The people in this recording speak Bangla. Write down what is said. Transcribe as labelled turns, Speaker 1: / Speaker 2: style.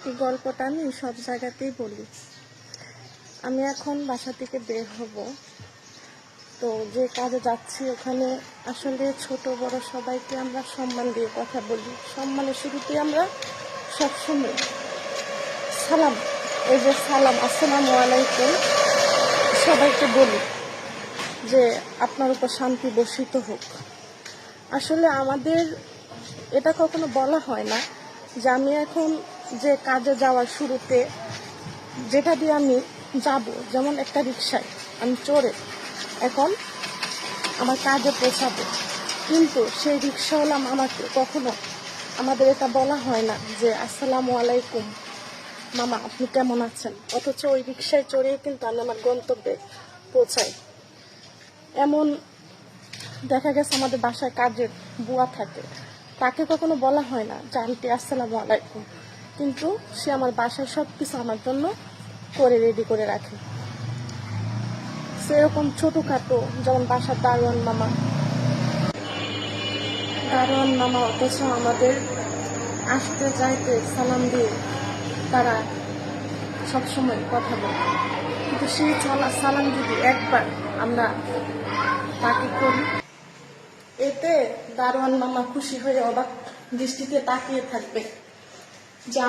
Speaker 1: এই গল্পটা আমি সব জায়গাতেই বলি। আমি এখন বাসা থেকে বের হব, তো যে কাজে যাচ্ছি ওখানে আসলে ছোট বড় সবাইকে আমরা সম্মান দিয়ে কথা বলি। সম্মানের শুরুতে আমরা সবসময় সালাম, এই যে সালাম, আসসালামু আলাইকুম, সবাইকে বলি যে আপনার উপর শান্তি বর্ষিত হোক। আসলে আমাদের এটা কখনো বলা হয় না যে আমি এখন যে কাজে যাওয়ার শুরুতে যেটা দিয়ে আমি যাব, যেমন একটা রিক্সায় আমি চড়ে এখন আমার কাজে পৌঁছাবো, কিন্তু সেই রিক্সাওয়ালা আমাকে কখনো আমাদের এটা বলা হয় না যে আসসালামু আলাইকুম মামা, আপনি কেমন আছেন, অথচ ওই রিক্সায় চড়িয়ে কিন্তু আমি আমার গন্তব্যে পৌঁছাই। এমন দেখা গেছে আমাদের বাসায় কাজের বুয়া থাকে, তাকে কখনো বলা হয় না যে আন্টি আসসালামু আলাইকুম, কিন্তু সে আমার বাসায় সব কিছু আমার জন্য করে রেডি করে রাখে। সেরকম ছোটোখাটো যেমন বাসার দারোয়ান মামা অথচ আমাদের আসতে যাইতে সালাম দিয়ে তারা সবসময় কথা বলে, কিন্তু সেই সালাম যদি একবার আমরা তাকে করি, এতে দারোয়ান মামা খুশি হয়ে অবাক দৃষ্টিতে তাকিয়ে থাকবে যে